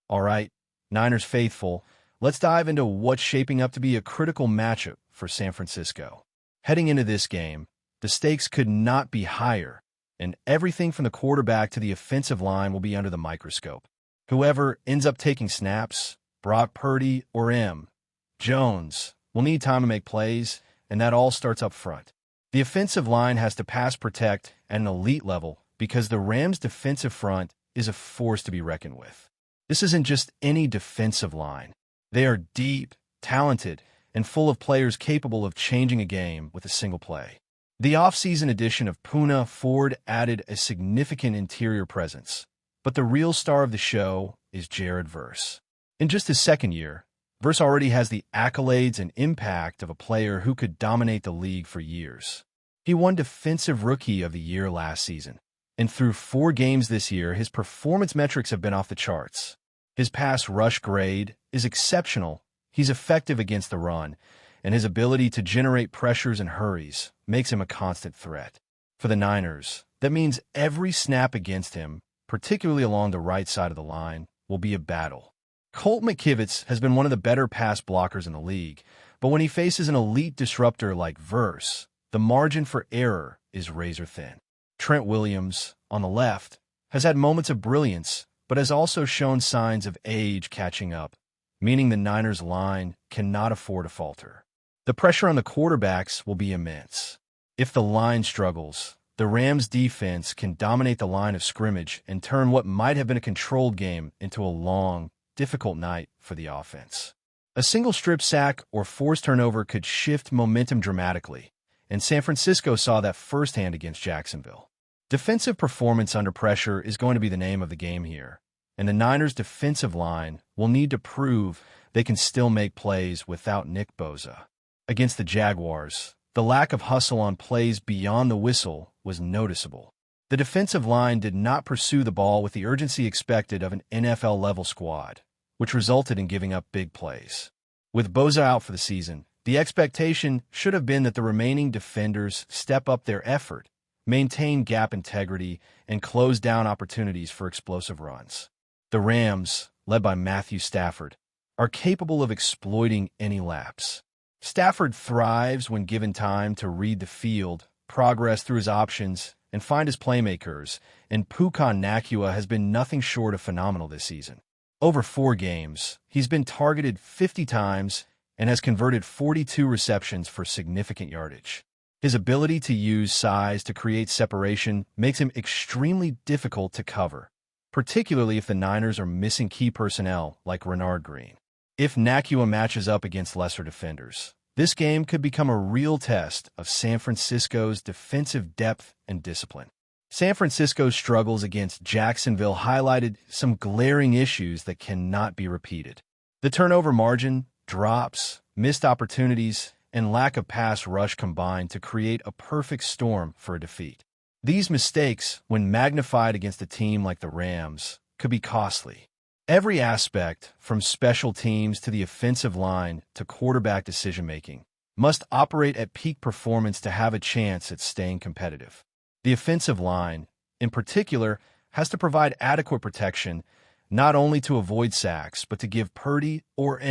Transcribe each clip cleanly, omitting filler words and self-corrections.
All right, Niners faithful, let's dive into what's shaping up to be a critical matchup for San Francisco. Heading into this game, the stakes could not be higher, and everything from the quarterback to the offensive line will be under the microscope. Whoever ends up taking snaps, Brock Purdy or Jones, will need time to make plays, and that all starts up front. The offensive line has to pass protect at an elite level because the Rams' defensive front is a force to be reckoned with. This isn't just any defensive line. They are deep, talented, and full of players capable of changing a game with a single play. The offseason addition of Poona Ford added a significant interior presence, but the real star of the show is Jared Verse. In just his second year, Verse already has the accolades and impact of a player who could dominate the league for years. He won Defensive Rookie of the Year last season, and through 4 games this year, his performance metrics have been off the charts. His pass rush grade is exceptional, he's effective against the run, and his ability to generate pressures and hurries makes him a constant threat. For the Niners, that means every snap against him, particularly along the right side of the line, will be a battle. Colt McKivitz has been one of the better pass blockers in the league, but when he faces an elite disruptor like Verse, the margin for error is razor thin. Trent Williams, on the left, has had moments of brilliance, but has also shown signs of age catching up, meaning the Niners' line cannot afford to falter. The pressure on the quarterbacks will be immense. If the line struggles, the Rams' defense can dominate the line of scrimmage and turn what might have been a controlled game into a long, difficult night for the offense. A single strip sack or forced turnover could shift momentum dramatically, and San Francisco saw that firsthand against Jacksonville. Defensive performance under pressure is going to be the name of the game here, and the Niners' defensive line will need to prove they can still make plays without Nick Bosa. Against the Jaguars, the lack of hustle on plays beyond the whistle was noticeable. The defensive line did not pursue the ball with the urgency expected of an NFL-level squad, which resulted in giving up big plays. With Bosa out for the season, the expectation should have been that the remaining defenders step up their effort, maintain gap integrity, and close down opportunities for explosive runs. The Rams, led by Matthew Stafford, are capable of exploiting any lapse. Stafford thrives when given time to read the field, progress through his options, and find his playmakers, and Puka Nacua has been nothing short of phenomenal this season. Over 4 games, he's been targeted 50 times and has converted 42 receptions for significant yardage. His ability to use size to create separation makes him extremely difficult to cover, particularly if the Niners are missing key personnel like Renard Green. If Nacua matches up against lesser defenders, this game could become a real test of San Francisco's defensive depth and discipline. San Francisco's struggles against Jacksonville highlighted some glaring issues that cannot be repeated. The turnover margin, drops, missed opportunities, and lack of pass rush combined to create a perfect storm for a defeat. These mistakes, when magnified against a team like the Rams, could be costly. Every aspect, from special teams to the offensive line to quarterback decision-making, must operate at peak performance to have a chance at staying competitive. The offensive line, in particular, has to provide adequate protection not only to avoid sacks, but to give Purdy or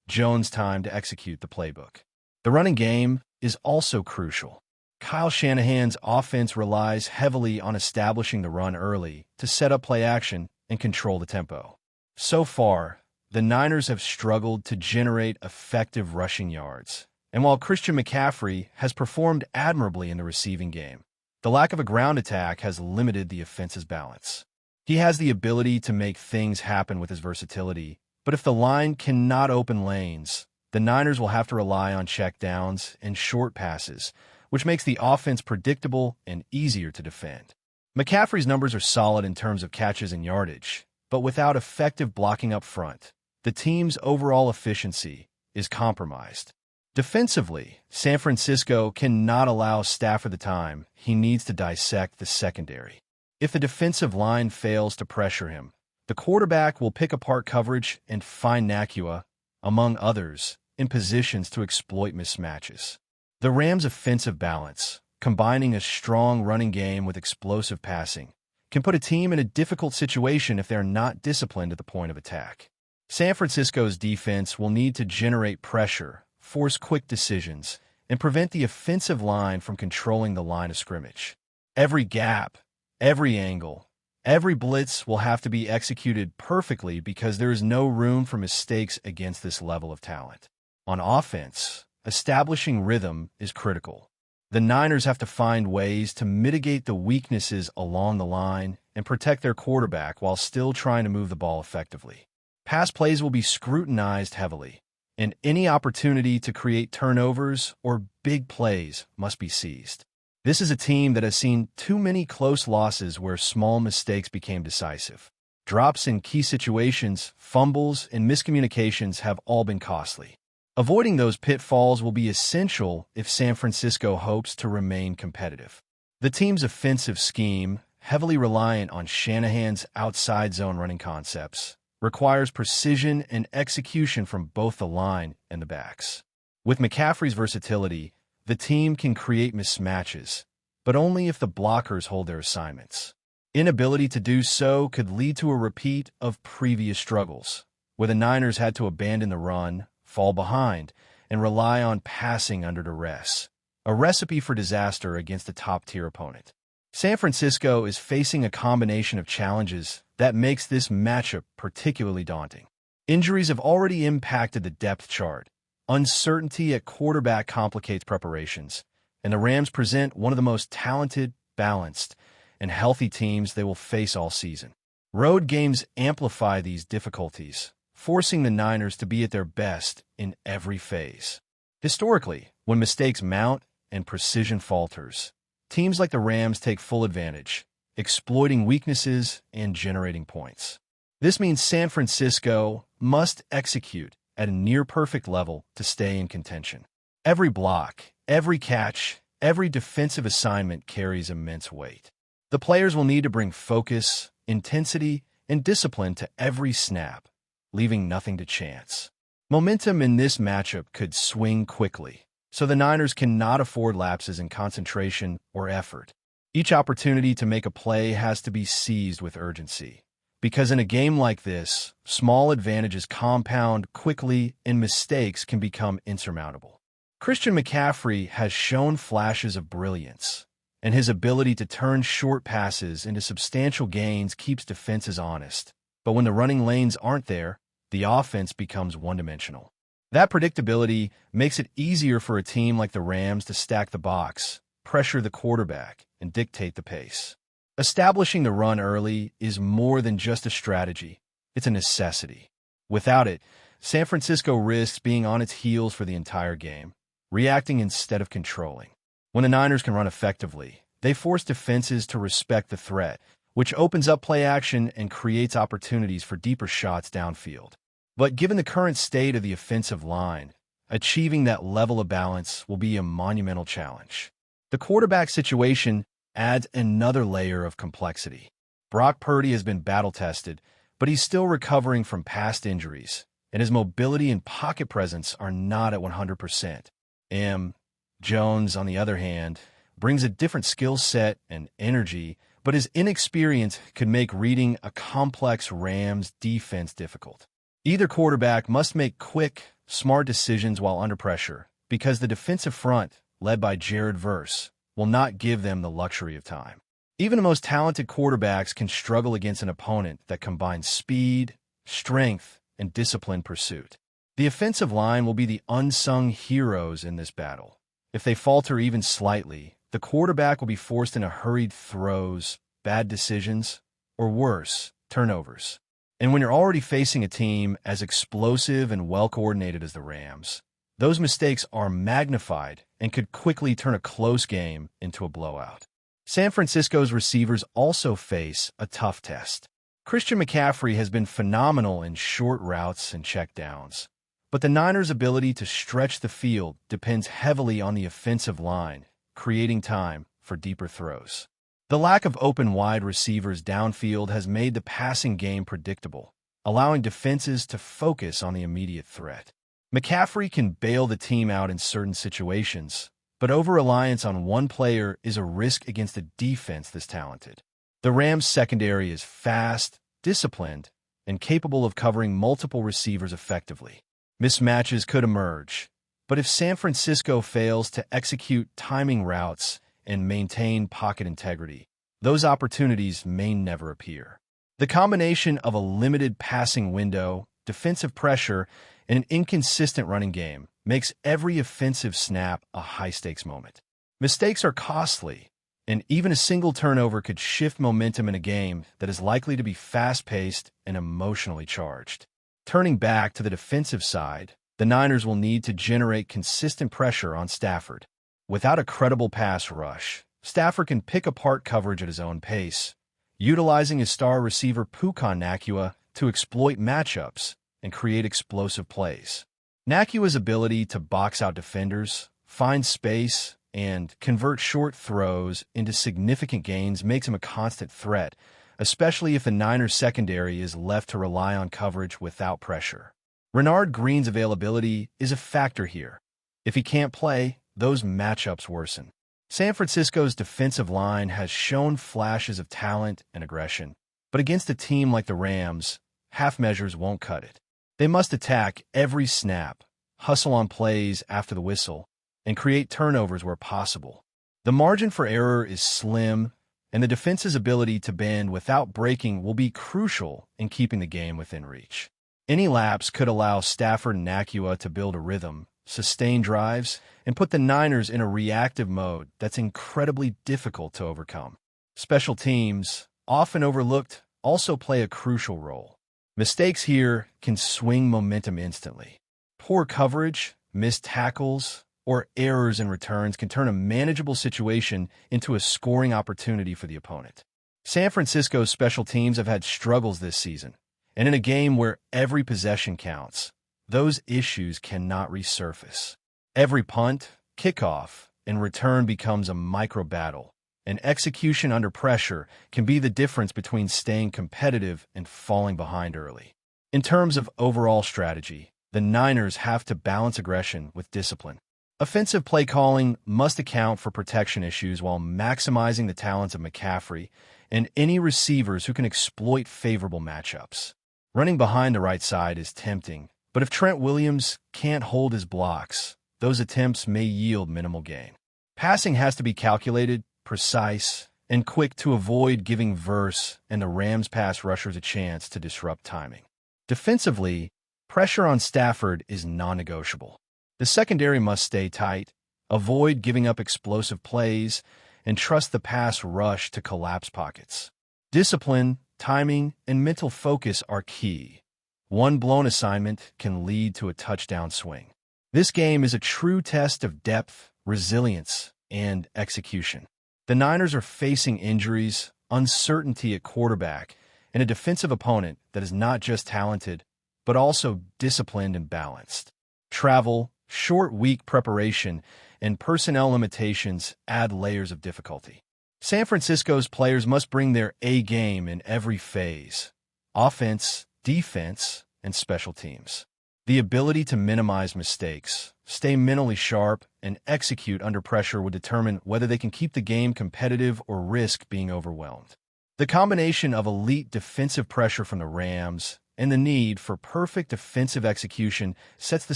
Jones time to execute the playbook. The running game is also crucial. Kyle Shanahan's offense relies heavily on establishing the run early to set up play action and control the tempo. So far, the Niners have struggled to generate effective rushing yards, and while Christian McCaffrey has performed admirably in the receiving game, the lack of a ground attack has limited the offense's balance. He has the ability to make things happen with his versatility, but if the line cannot open lanes, the Niners will have to rely on checkdowns and short passes, which makes the offense predictable and easier to defend. McCaffrey's numbers are solid in terms of catches and yardage, but without effective blocking up front, the team's overall efficiency is compromised. Defensively, San Francisco cannot allow Stafford the time he needs to dissect the secondary. If the defensive line fails to pressure him, the quarterback will pick apart coverage and find Nacua, among others, in positions to exploit mismatches. The Rams' offensive balance, combining a strong running game with explosive passing, can put a team in a difficult situation if they're not disciplined at the point of attack. San Francisco's defense will need to generate pressure, force quick decisions, and prevent the offensive line from controlling the line of scrimmage. Every gap, every angle, every blitz will have to be executed perfectly because there is no room for mistakes against this level of talent. On offense, establishing rhythm is critical. The Niners have to find ways to mitigate the weaknesses along the line and protect their quarterback while still trying to move the ball effectively. Pass plays will be scrutinized heavily, and any opportunity to create turnovers or big plays must be seized. This is a team that has seen too many close losses where small mistakes became decisive. Drops in key situations, fumbles, and miscommunications have all been costly. Avoiding those pitfalls will be essential if San Francisco hopes to remain competitive. The team's offensive scheme, heavily reliant on Shanahan's outside zone running concepts, requires precision and execution from both the line and the backs. With McCaffrey's versatility, the team can create mismatches, but only if the blockers hold their assignments. Inability to do so could lead to a repeat of previous struggles, where the Niners had to abandon the run, fall behind, and rely on passing under duress, a recipe for disaster against a top-tier opponent. San Francisco is facing a combination of challenges that makes this matchup particularly daunting. Injuries have already impacted the depth chart. Uncertainty at quarterback complicates preparations, and the Rams present one of the most talented, balanced, and healthy teams they will face all season. Road games amplify these difficulties, forcing the Niners to be at their best in every phase. Historically, when mistakes mount and precision falters, teams like the Rams take full advantage, exploiting weaknesses and generating points. This means San Francisco must execute at a near-perfect level to stay in contention. Every block, every catch, every defensive assignment carries immense weight. The players will need to bring focus, intensity, and discipline to every snap, leaving nothing to chance. Momentum in this matchup could swing quickly, so the Niners cannot afford lapses in concentration or effort. Each opportunity to make a play has to be seized with urgency, because in a game like this, small advantages compound quickly and mistakes can become insurmountable. Christian McCaffrey has shown flashes of brilliance, and his ability to turn short passes into substantial gains keeps defenses honest. But when the running lanes aren't there, the offense becomes one-dimensional. That predictability makes it easier for a team like the Rams to stack the box, pressure the quarterback, and dictate the pace. Establishing the run early is more than just a strategy. It's a necessity. Without it, San Francisco risks being on its heels for the entire game, reacting instead of controlling. When the Niners can run effectively, they force defenses to respect the threat, which opens up play action and creates opportunities for deeper shots downfield. But given the current state of the offensive line, achieving that level of balance will be a monumental challenge. The quarterback situation adds another layer of complexity. Brock Purdy has been battle-tested, but he's still recovering from past injuries, and his mobility and pocket presence are not at 100%. Jones, on the other hand, brings a different skill set and energy, but his inexperience could make reading a complex Rams defense difficult. Either quarterback must make quick, smart decisions while under pressure, because the defensive front, led by Jared Verse, will not give them the luxury of time. Even the most talented quarterbacks can struggle against an opponent that combines speed, strength, and disciplined pursuit. The offensive line will be the unsung heroes in this battle. If they falter even slightly, the quarterback will be forced into hurried throws, bad decisions, or worse, turnovers. And when you're already facing a team as explosive and well-coordinated as the Rams, those mistakes are magnified and could quickly turn a close game into a blowout. San Francisco's receivers also face a tough test. Christian McCaffrey has been phenomenal in short routes and checkdowns, but the Niners' ability to stretch the field depends heavily on the offensive line, creating time for deeper throws. The lack of open wide receivers downfield has made the passing game predictable, allowing defenses to focus on the immediate threat. McCaffrey can bail the team out in certain situations, but over-reliance on one player is a risk against a defense this talented. The Rams' secondary is fast, disciplined, and capable of covering multiple receivers effectively. Mismatches could emerge, but if San Francisco fails to execute timing routes and maintain pocket integrity, those opportunities may never appear. The combination of a limited passing window, defensive pressure, and an inconsistent running game makes every offensive snap a high-stakes moment. Mistakes are costly, and even a single turnover could shift momentum in a game that is likely to be fast-paced and emotionally charged. Turning back to the defensive side, the Niners will need to generate consistent pressure on Stafford. Without a credible pass rush, Stafford can pick apart coverage at his own pace, utilizing his star receiver Puka Nacua to exploit matchups and create explosive plays. Nacua's ability to box out defenders, find space, and convert short throws into significant gains makes him a constant threat, especially if the Niners' secondary is left to rely on coverage without pressure. Renard Green's availability is a factor here. If he can't play, those matchups worsen. San Francisco's defensive line has shown flashes of talent and aggression, but against a team like the Rams, half measures won't cut it. They must attack every snap, hustle on plays after the whistle, and create turnovers where possible. The margin for error is slim, and the defense's ability to bend without breaking will be crucial in keeping the game within reach. Any lapse could allow Stafford and Nacua to build a rhythm, sustain drives, and put the Niners in a reactive mode that's incredibly difficult to overcome. Special teams, often overlooked, also play a crucial role. Mistakes here can swing momentum instantly. Poor coverage, missed tackles, or errors in returns can turn a manageable situation into a scoring opportunity for the opponent. San Francisco's special teams have had struggles this season, and in a game where every possession counts, those issues cannot resurface. Every punt, kickoff, and return becomes a micro-battle, and execution under pressure can be the difference between staying competitive and falling behind early. In terms of overall strategy, the Niners have to balance aggression with discipline. Offensive play calling must account for protection issues while maximizing the talents of McCaffrey and any receivers who can exploit favorable matchups. Running behind the right side is tempting, but if Trent Williams can't hold his blocks, those attempts may yield minimal gain. Passing has to be calculated, precise, and quick to avoid giving Verse and the Rams pass rushers a chance to disrupt timing. Defensively, pressure on Stafford is non-negotiable. The secondary must stay tight, avoid giving up explosive plays, and trust the pass rush to collapse pockets. Discipline, timing, and mental focus are key. One blown assignment can lead to a touchdown swing. This game is a true test of depth, resilience, and execution. The Niners are facing injuries, uncertainty at quarterback, and a defensive opponent that is not just talented, but also disciplined and balanced. Travel, short week preparation, and personnel limitations add layers of difficulty. San Francisco's players must bring their A game in every phase: offense, defense, and special teams. The ability to minimize mistakes, stay mentally sharp, and execute under pressure would determine whether they can keep the game competitive or risk being overwhelmed. The combination of elite defensive pressure from the Rams and the need for perfect defensive execution sets the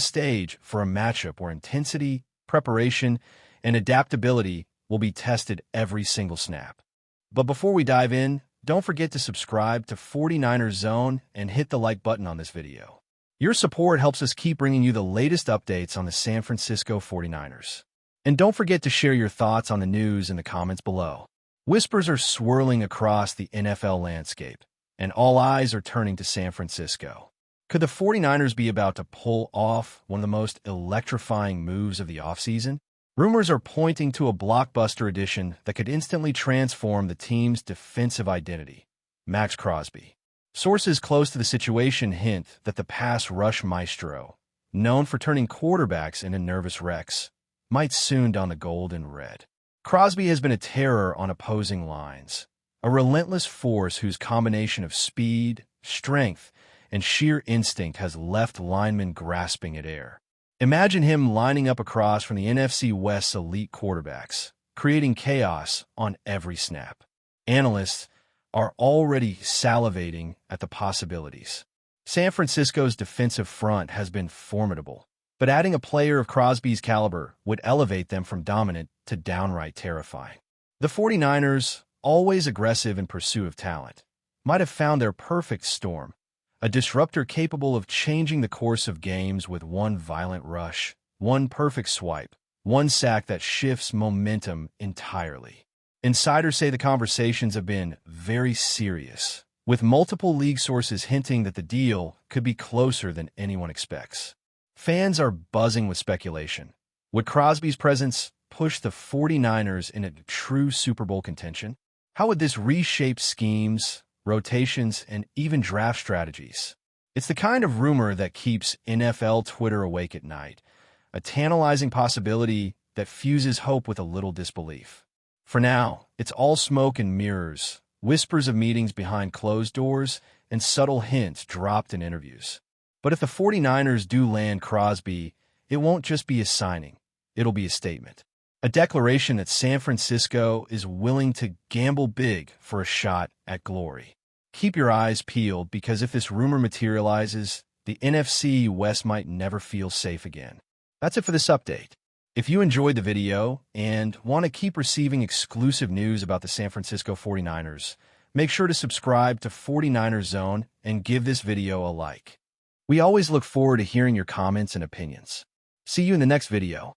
stage for a matchup where intensity, preparation, and adaptability will be tested every single snap. But before we dive in, don't forget to subscribe to 49ers Zone and hit the like button on this video. Your support helps us keep bringing you the latest updates on the San Francisco 49ers. And don't forget to share your thoughts on the news in the comments below. Whispers are swirling across the NFL landscape, and all eyes are turning to San Francisco. Could the 49ers be about to pull off one of the most electrifying moves of the offseason? Rumors are pointing to a blockbuster addition that could instantly transform the team's defensive identity: MAXX Crosby. Sources close to the situation hint that the pass rush maestro, known for turning quarterbacks into nervous wrecks, might soon don the gold and red. Crosby has been a terror on opposing lines, a relentless force whose combination of speed, strength, and sheer instinct has left linemen grasping at air. Imagine him lining up across from the NFC West's elite quarterbacks, creating chaos on every snap. Analysts, are already salivating at the possibilities. San Francisco's defensive front has been formidable, but adding a player of Crosby's caliber would elevate them from dominant to downright terrifying. The 49ers, always aggressive in pursuit of talent, might have found their perfect storm, a disruptor capable of changing the course of games with one violent rush, one perfect swipe, one sack that shifts momentum entirely. Insiders say the conversations have been very serious, with multiple league sources hinting that the deal could be closer than anyone expects. Fans are buzzing with speculation. Would Crosby's presence push the 49ers into true Super Bowl contention? How would this reshape schemes, rotations, and even draft strategies? It's the kind of rumor that keeps NFL Twitter awake at night, a tantalizing possibility that fuses hope with a little disbelief. For now, it's all smoke and mirrors, whispers of meetings behind closed doors, and subtle hints dropped in interviews. But if the 49ers do land Crosby, it won't just be a signing, it'll be a statement. A declaration that San Francisco is willing to gamble big for a shot at glory. Keep your eyes peeled because if this rumor materializes, the NFC West might never feel safe again. That's it for this update. If you enjoyed the video and want to keep receiving exclusive news about the San Francisco 49ers, make sure to subscribe to 49ers Zone and give this video a like. We always look forward to hearing your comments and opinions. See you in the next video.